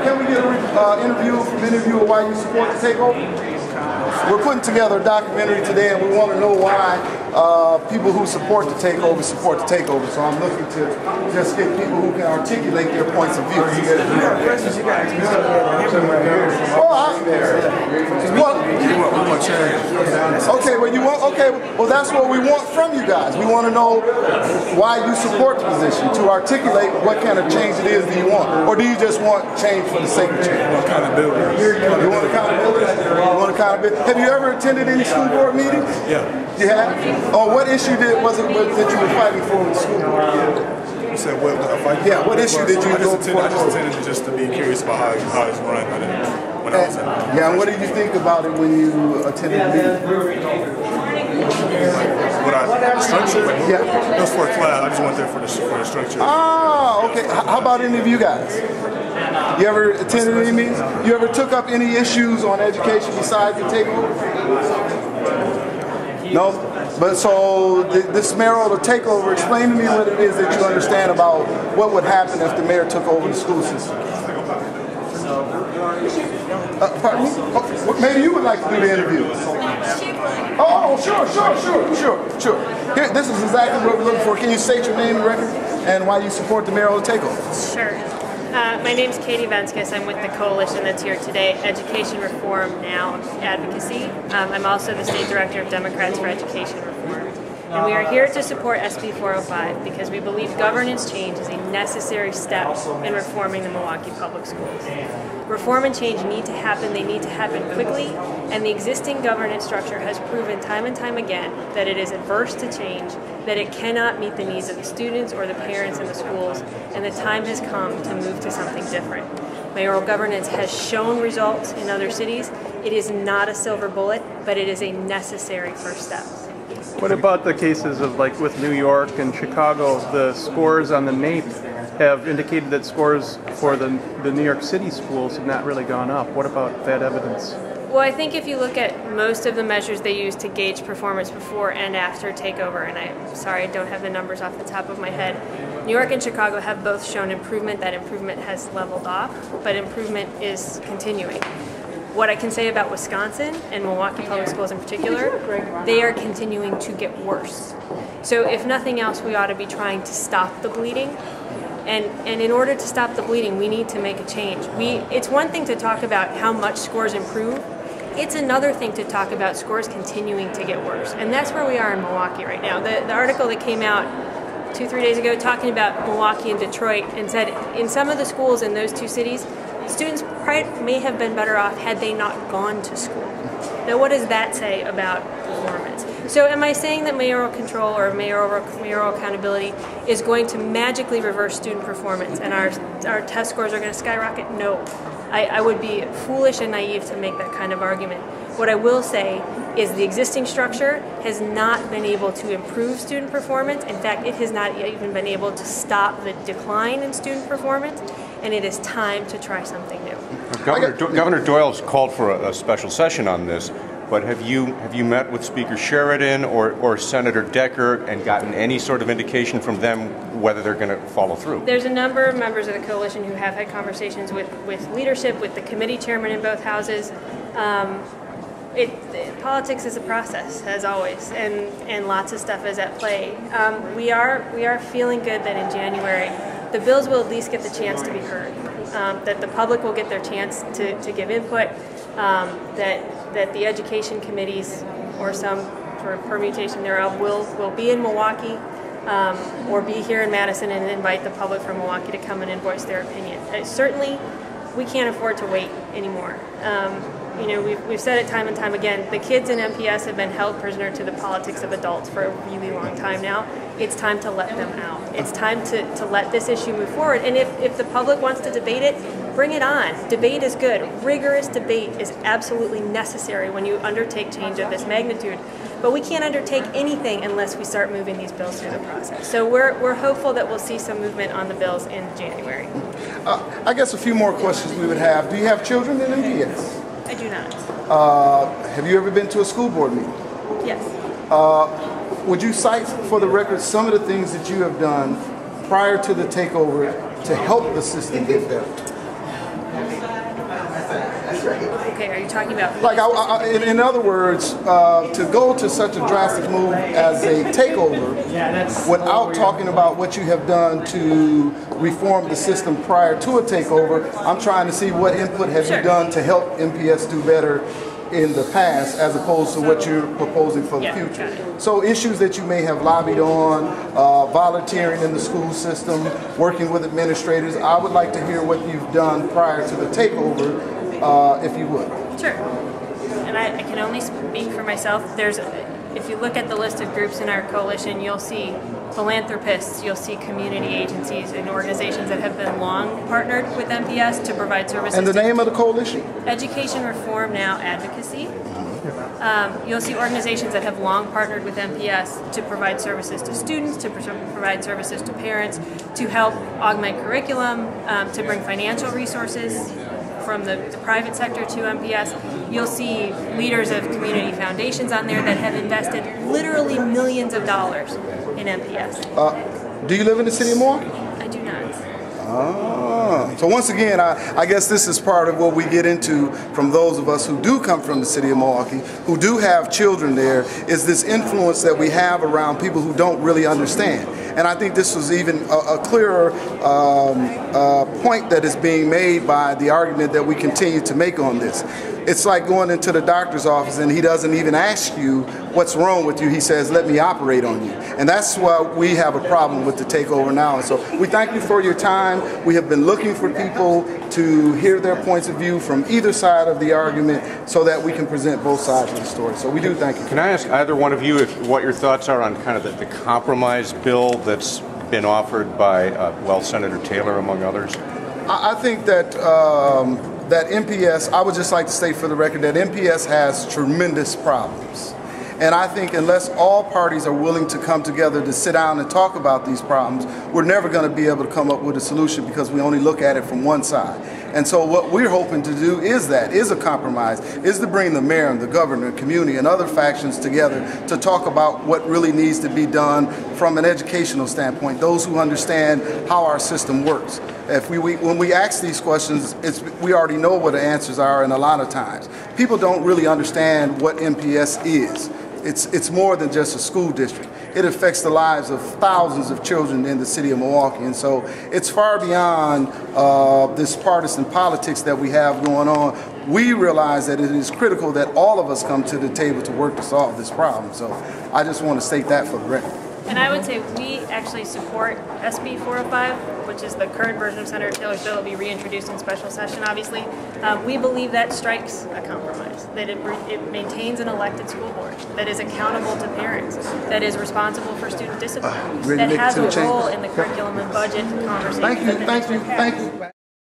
can we get an interview from interviewer why you support the takeover? We're putting together a documentary today, and we want to know why people who support the takeover. So I'm looking to just get people who can articulate their points of view. Well, that's what we want from you guys. We want to know why you support the position, to articulate what kind of change it is that you want. Or do you just want change for the sake of change? Accountability. You want accountability? You want accountability? Have you ever attended any school board meetings? Yeah. You have? Oh, what issue was it that you were fighting for with the school board? You said what? Yeah, what issue did you go for? I just attended just to be curious about how it's run when I was in. Yeah, and what did you think about it when you attended the meeting? The structure? Yeah. It was for a class. I just went there for the structure. Ah, okay. How about any of you guys? You ever attended any meetings? You ever took up any issues on education besides the takeover? No? But so this mayoral takeover, explain to me what it is that you understand about what would happen if the mayor took over the school system. Pardon me? Oh, maybe you would like to do the interview. Oh, sure. Here, this is exactly what we're looking for. Can you state your name and record and why you support the mayoral takeover? Sure. My name is Katie Venskis. I'm with the coalition that's here today, Education Reform Now Advocacy. I'm also the State Director of Democrats for Education Reform. And we are here to support SB 405 because we believe governance change is a necessary step in reforming the Milwaukee public schools. Reform and change need to happen, they need to happen quickly, and the existing governance structure has proven time and time again that it is adverse to change, that it cannot meet the needs of the students or the parents in the schools, and the time has come to move to something different. Mayoral governance has shown results in other cities. It is not a silver bullet, but it is a necessary first step. What about the cases of, like, with New York and Chicago, the scores on the NAEP have indicated that scores for the New York City schools have not really gone up. What about that evidence? Well, I think if you look at most of the measures they use to gauge performance before and after takeover, and I'm sorry I don't have the numbers off the top of my head, New York and Chicago have both shown improvement. That improvement has leveled off, but improvement is continuing. What I can say about Wisconsin and Milwaukee Public Schools in particular, they are continuing to get worse. So if nothing else, we ought to be trying to stop the bleeding. And in order to stop the bleeding, we need to make a change. It's one thing to talk about how much scores improve. It's another thing to talk about scores continuing to get worse. And that's where we are in Milwaukee right now. The article that came out 2-3 days ago talking about Milwaukee and Detroit and said in some of the schools in those two cities, students may have been better off had they not gone to school. Now, what does that say about performance? So am I saying that mayoral control or mayoral accountability is going to magically reverse student performance and our test scores are going to skyrocket? No. I would be foolish and naive to make that kind of argument. What I will say is the existing structure has not been able to improve student performance. In fact, it has not even been able to stop the decline in student performance, and it is time to try something new. Governor Doyle's called for a special session on this, but have you met with Speaker Sheridan or Senator Decker and gotten any sort of indication from them whether they're going to follow through? There's a number of members of the coalition who have had conversations with leadership, with the committee chairman in both houses. Politics is a process, as always, and lots of stuff is at play. We are feeling good that in January the bills will at least get the chance to be heard, that the public will get their chance to give input, that the education committees or some sort of permutation thereof will be in Milwaukee or be here in Madison and invite the public from Milwaukee to come in and voice their opinion. Certainly, we can't afford to wait anymore. We've said it time and time again, the kids in MPS have been held prisoner to the politics of adults for a really long time now. It's time to let them out. It's time to let this issue move forward. And if the public wants to debate it, bring it on. Debate is good. Rigorous debate is absolutely necessary when you undertake change of this magnitude. But we can't undertake anything unless we start moving these bills through the process. So we're hopeful that we'll see some movement on the bills in January. I guess a few more questions we would have. Do you have children in MPS? I do not. Have you ever been to a school board meeting? Yes. Would you cite for the record some of the things that you have done prior to the takeover to help the system get better? Okay, are you talking about? Like, in other words, to go to such a drastic move as a takeover without talking about what you have done to reform the system prior to a takeover, I'm trying to see what input have you done to help MPS do better in the past as opposed to what you're proposing for the future. So issues that you may have lobbied on, volunteering in the school system, working with administrators, I would like to hear what you've done prior to the takeover, if you would. Sure. And I can only speak for myself. If you look at the list of groups in our coalition, you'll see philanthropists, you'll see community agencies and organizations that have been long partnered with MPS to provide services. And the name of the coalition? Education Reform Now Advocacy. You'll see organizations that have long partnered with MPS to provide services to students, to provide services to parents, to help augment curriculum, to bring financial resources from the private sector to MPS. You'll see leaders of community foundations on there that have invested literally millions of dollars in MPS. Do you live in the city of Milwaukee? I do not. So once again, I guess this is part of what we get into from those of us who do come from the city of Milwaukee, who do have children there, is this influence that we have around people who don't really understand. And I think this was even a clearer point that is being made by the argument that we continue to make on this. It's like going into the doctor's office and he doesn't even ask you what's wrong with you. He says, let me operate on you. And that's why we have a problem with the takeover now. And so we thank you for your time. We have been looking for people to hear their points of view from either side of the argument so that we can present both sides of the story. So we do thank you. Can I ask either one of you what your thoughts are on kind of the compromise bill that's been offered by, Senator Taylor, among others? I think that that MPS, I would just like to state for the record that MPS has tremendous problems. And I think unless all parties are willing to come together to sit down and talk about these problems, we're never going to be able to come up with a solution because we only look at it from one side. And so what we're hoping to do is a compromise, is to bring the mayor and the governor, community, and other factions together to talk about what really needs to be done from an educational standpoint, those who understand how our system works. When we ask these questions, we already know what the answers are, and a lot of times people don't really understand what MPS is. It's more than just a school district. It affects the lives of thousands of children in the city of Milwaukee, and so it's far beyond this partisan politics that we have going on. We realize that it is critical that all of us come to the table to work to solve this problem. So I just want to state that for the record. And I would say we actually support SB 405, which is the current version of Senator Taylor's bill. It will be reintroduced in special session, obviously. We believe that strikes a compromise, that it maintains an elected school board, that is accountable to parents, that is responsible for student discipline, that has a role in the curriculum and budget conversation. Thank you.